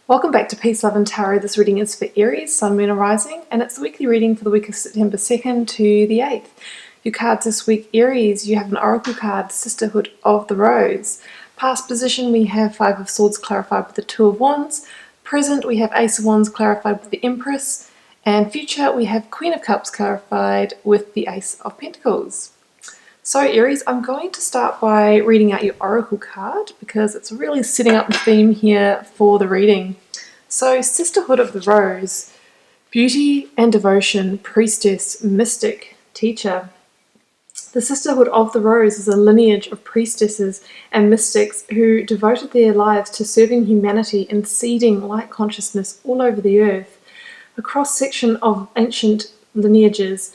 Welcome back to Peace, Love and Tarot. This reading is for Aries, Sun, Moon, and Rising, and it's the weekly reading for the week of September 2nd to the 8th. Your cards this week, Aries, you have an Oracle card, Sisterhood of the Rose. Past position, we have Five of Swords clarified with the Two of Wands. Present, we have Ace of Wands clarified with the Empress. And future, we have Queen of Cups clarified with the Ace of Pentacles. So Aries, I'm going to start by reading out your Oracle card because it's really setting up the theme here for the reading. So Sisterhood of the Rose, beauty and devotion, priestess, mystic, teacher. The Sisterhood of the Rose is a lineage of priestesses and mystics who devoted their lives to serving humanity and seeding light consciousness all over the earth. A cross-section of ancient lineages,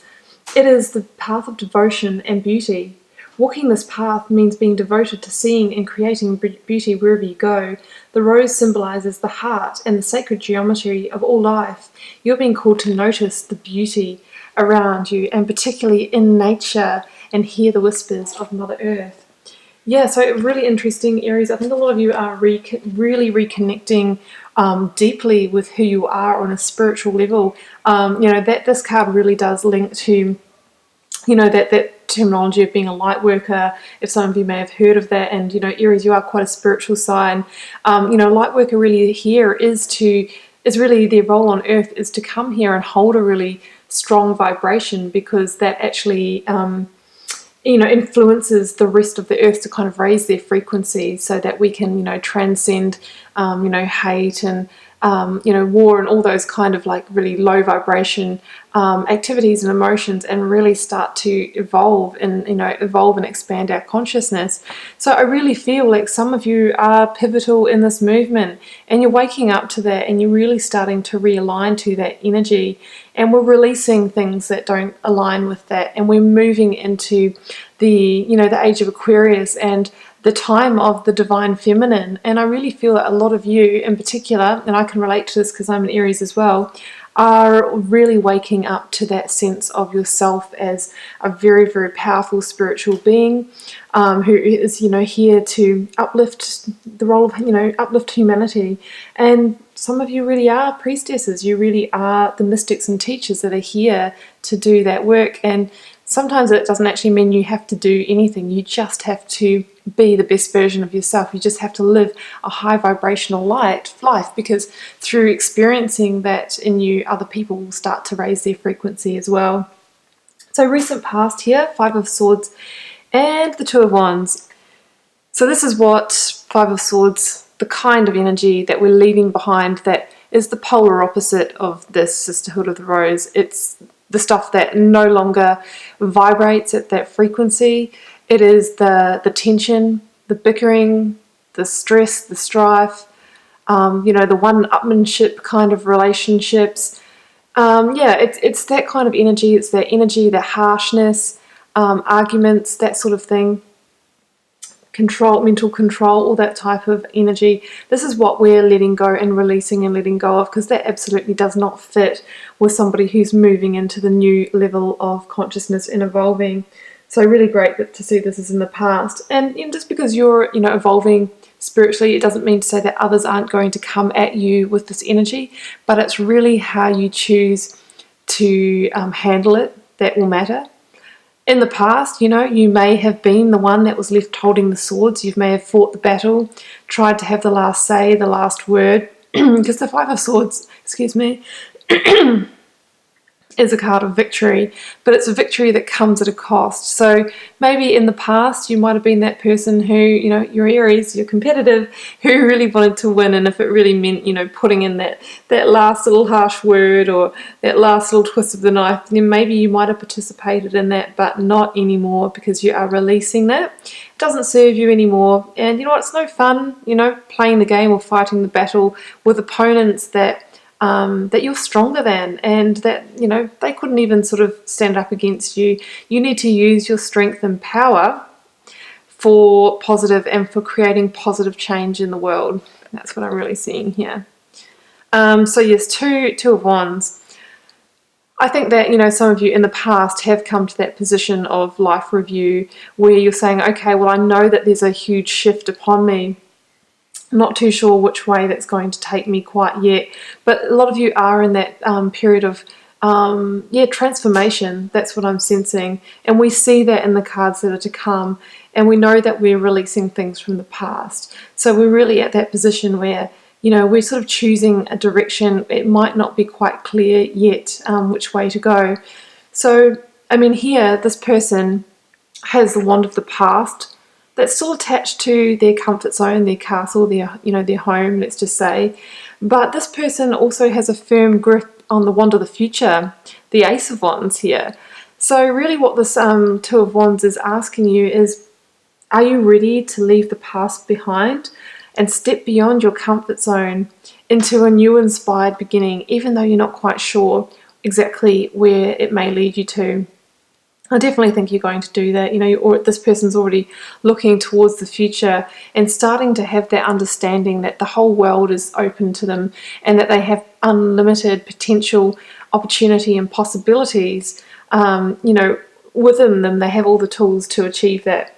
it is the path of devotion and beauty. Walking this path means being devoted to seeing and creating beauty wherever you go. The rose symbolizes the heart and the sacred geometry of all life. You're being called to notice the beauty around you, and particularly in nature, and hear the whispers of Mother Earth. Yeah, so really interesting, Aries. I think a lot of you are really reconnecting deeply with who you are on a spiritual level. That this card really does link to, that terminology of being a light worker, if some of you may have heard of that. And, Aries, you are quite a spiritual sign. Light worker really here is really their role on earth is to come here and hold a really strong vibration, because that actually influences the rest of the earth to kind of raise their frequency so that we can, transcend, hate and, war and all those kind of like really low vibration activities and emotions, and really start to evolve and expand our consciousness. So I really feel like some of you are pivotal in this movement, and you're waking up to that, and you're really starting to realign to that energy, and we're releasing things that don't align with that, and we're moving into the age of Aquarius and the time of the divine feminine. And I really feel that a lot of you in particular, and I can relate to this because I'm an Aries as well, are really waking up to that sense of yourself as a very, very powerful spiritual being who is, here to uplift the role of, uplift humanity. And some of you really are priestesses. You really are the mystics and teachers that are here to do that work. And sometimes it doesn't actually mean you have to do anything. You just have to be the best version of yourself. You just have to live a high vibrational life, because through experiencing that in you, other people will start to raise their frequency as well. So recent past here, Five of Swords and the Two of Wands. So this is what Five of Swords, the kind of energy that we're leaving behind, that is the polar opposite of this Sisterhood of the Rose. It's the stuff that no longer vibrates at that frequency. It is the tension, the bickering, the stress, the strife, the one-upmanship kind of relationships. It's that kind of energy. It's that energy, the harshness, arguments, that sort of thing. Control, mental control, all that type of energy. This is what we're letting go and releasing and letting go of, because that absolutely does not fit with somebody who's moving into the new level of consciousness and evolving. So really great to see this is in the past. And just because you're evolving spiritually, it doesn't mean to say that others aren't going to come at you with this energy, but it's really how you choose to handle it that will matter. In the past, you may have been the one that was left holding the swords. You may have fought the battle, tried to have the last say, the last word, because the Five of Swords, is a card of victory, but it's a victory that comes at a cost. So maybe in the past you might have been that person who, you're Aries, you're competitive, who really wanted to win, and if it really meant, putting in that last little harsh word or that last little twist of the knife, then maybe you might have participated in that, but not anymore, because you are releasing that. It doesn't serve you anymore, and it's no fun, playing the game or fighting the battle with opponents that you're stronger than, and that they couldn't even sort of stand up against you. You need to use your strength and power for positive and for creating positive change in the world. That's what I'm really seeing here. So yes, two of Wands. I think that some of you in the past have come to that position of life review where you're saying, okay, well, I know that there's a huge shift upon me. not too sure which way that's going to take me quite yet, but a lot of you are in that period of transformation. That's what I'm sensing, and we see that in the cards that are to come, and we know that we're releasing things from the past. So we're really at that position where, you know, we're sort of choosing a direction. It might not be quite clear yet which way to go. So, I mean, here, this person has the wand of the past that's still attached to their comfort zone, their castle, their, you know, their home, let's just say. But this person also has a firm grip on the wand of the future, the Ace of Wands here. So really what this Two of Wands is asking you is, are you ready to leave the past behind and step beyond your comfort zone into a new inspired beginning, even though you're not quite sure exactly where it may lead you to? I definitely think you're going to do that. You know, this person's already looking towards the future and starting to have that understanding that the whole world is open to them and that they have unlimited potential, opportunity and possibilities, you know, within them. They have all the tools to achieve that.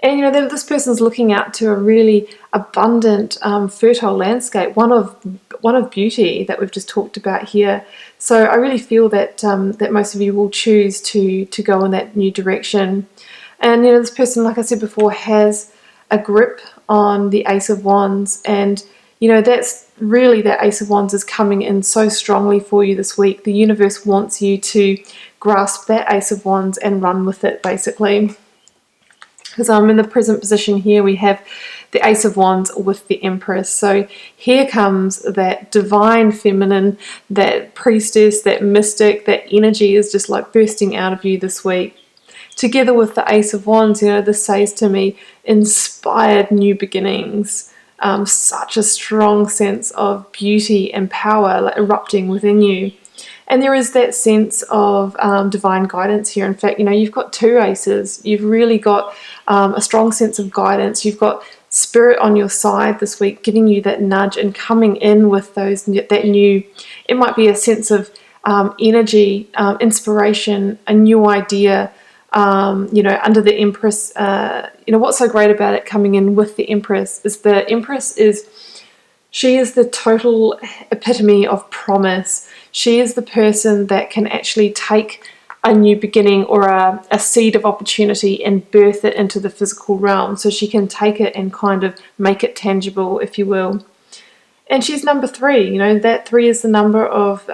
And, you know, this person's looking out to a really abundant, fertile landscape, one of beauty that we've just talked about here. So I really feel that that most of you will choose to go in that new direction. And, you know, this person, like I said before, has a grip on the Ace of Wands, and, you know, that's really, that Ace of Wands is coming in so strongly for you this week. The universe wants you to grasp that Ace of Wands and run with it, basically. Because I'm in the present position here, we have the Ace of Wands with the Empress. So here comes that divine feminine, that priestess, that mystic, that energy is just like bursting out of you this week. Together with the Ace of Wands, you know, this says to me, inspired new beginnings. Such a strong sense of beauty and power like erupting within you. And there is that sense of divine guidance here. In fact, you know, you've got two aces. You've really got a strong sense of guidance. You've got spirit on your side this week, giving you that nudge and coming in with that new, it might be a sense of energy, inspiration, a new idea, you know, under the Empress. You know, what's so great about it coming in with the Empress is she is the total epitome of promise. She is the person that can actually take a new beginning or a seed of opportunity and birth it into the physical realm. So she can take it and kind of make it tangible, if you will. And she's number 3. You know, that 3 is the number of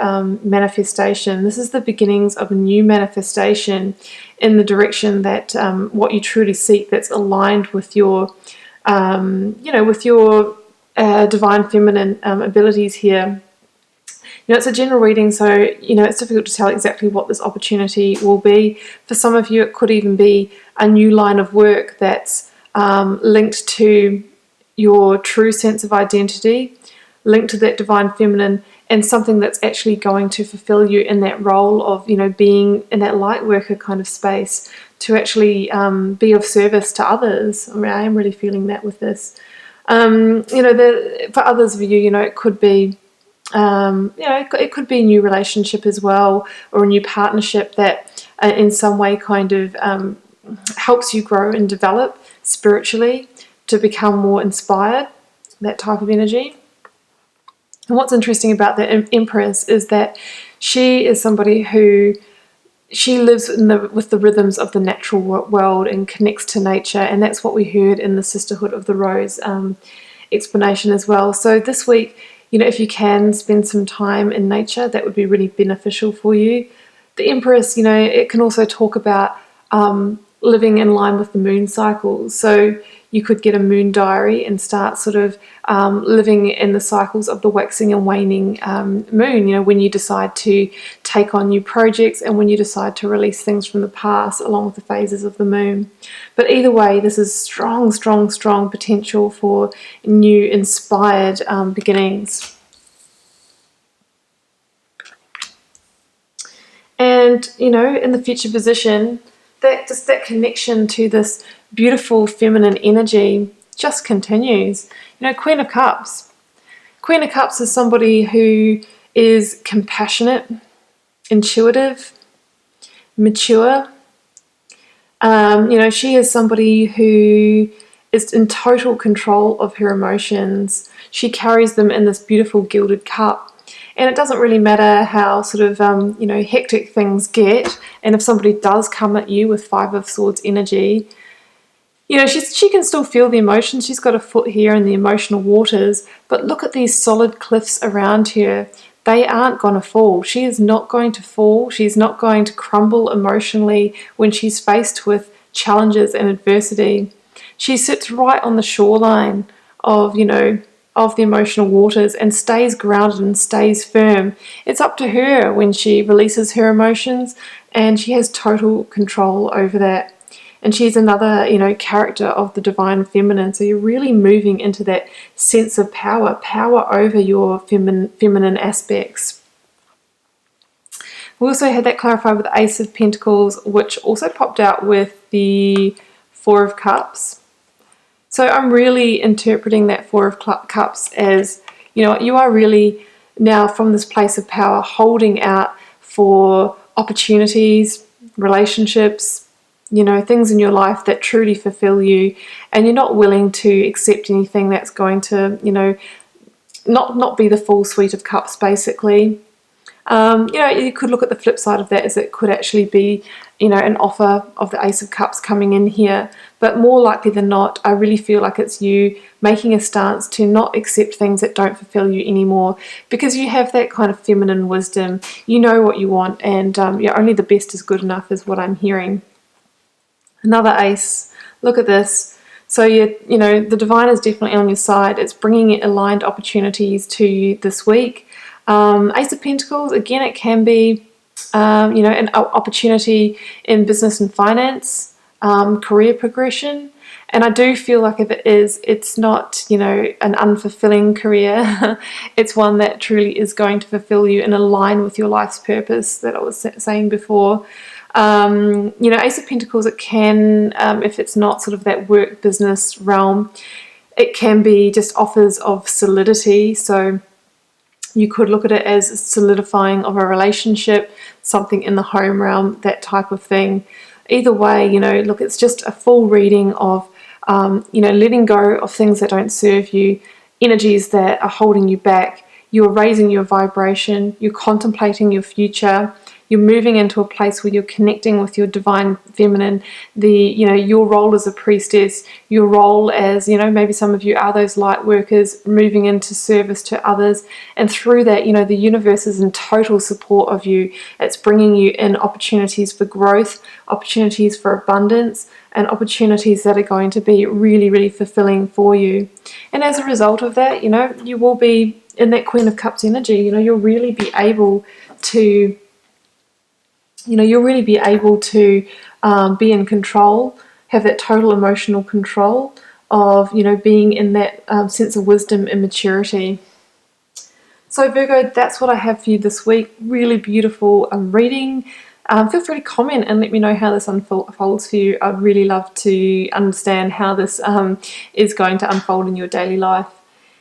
manifestation. This is the beginnings of a new manifestation in the direction that what you truly seek, that's aligned with your, you know, with your divine feminine abilities here. You know, it's a general reading, so, you know, it's difficult to tell exactly what this opportunity will be. For some of you, it could even be a new line of work that's linked to your true sense of identity, linked to that divine feminine, and something that's actually going to fulfill you in that role of, you know, being in that light worker kind of space to actually be of service to others. I mean, I am really feeling that with this. You know, for others of you, you know, it could be, you know, it could be a new relationship as well, or a new partnership that in some way kind of helps you grow and develop spiritually to become more inspired, that type of energy. And what's interesting about the Empress is that she is somebody who, she lives with the rhythms of the natural world and connects to nature, and that's what we heard in the Sisterhood of the Rose explanation as well. So this week, you know, if you can spend some time in nature, that would be really beneficial for you. The Empress, you know, it can also talk about living in line with the moon cycles. So you could get a moon diary and start sort of living in the cycles of the waxing and waning moon, you know, when you decide to take on new projects and when you decide to release things from the past along with the phases of the moon. But either way, this is strong, strong, strong potential for new inspired beginnings. And, you know, in the future position, that connection to this beautiful feminine energy just continues. You know, Queen of Cups. Queen of Cups is somebody who is compassionate, intuitive, mature. You know, she is somebody who is in total control of her emotions. She carries them in this beautiful gilded cup. And it doesn't really matter how sort of, hectic things get. And if somebody does come at you with Five of Swords energy, she can still feel the emotions. She's got a foot here in the emotional waters. But look at these solid cliffs around her. They aren't going to fall. She is not going to fall. She's not going to crumble emotionally when she's faced with challenges and adversity. She sits right on the shoreline of, of the emotional waters and stays grounded and stays firm. It's up to her when she releases her emotions, and she has total control over that. And she's another, character of the divine feminine. So you're really moving into that sense of power over your feminine aspects. We also had that clarified with the Ace of Pentacles, which also popped out with the Four of Cups. So I'm really interpreting that Four of Cups as, you are really now from this place of power holding out for opportunities, relationships, things in your life that truly fulfill you, and you're not willing to accept anything that's going to, not be the full suite of cups, basically. You could look at the flip side of that as it could actually be, an offer of the Ace of Cups coming in here. But more likely than not, I really feel like it's you making a stance to not accept things that don't fulfill you anymore, because you have that kind of feminine wisdom. You know what you want, and only the best is good enough is what I'm hearing. Another ace. Look at this. So the divine is definitely on your side. It's bringing aligned opportunities to you this week. Ace of Pentacles, again, it can be, an opportunity in business and finance, career progression. And I do feel like if it is, it's not, an unfulfilling career. It's one that truly is going to fulfill you and align with your life's purpose that I was saying before. Ace of Pentacles, it can, if it's not sort of that work business realm, it can be just offers of solidity. So you could look at it as solidifying of a relationship, something in the home realm, that type of thing. Either way, look, it's just a full reading of, letting go of things that don't serve you, energies that are holding you back. You're raising your vibration, you're contemplating your future, you're moving into a place where you're connecting with your divine feminine, your role as a priestess, your role as, maybe some of you are those light workers moving into service to others. And through that, the universe is in total support of you. It's bringing you in opportunities for growth, opportunities for abundance, and opportunities that are going to be really, really fulfilling for you. And as a result of that, you will be in that Queen of Cups energy. You'll really be able to be in control, have that total emotional control of, being in that sense of wisdom and maturity. So Virgo, that's what I have for you this week. Really beautiful reading. Feel free to comment and let me know how this unfolds for you. I'd really love to understand how this is going to unfold in your daily life.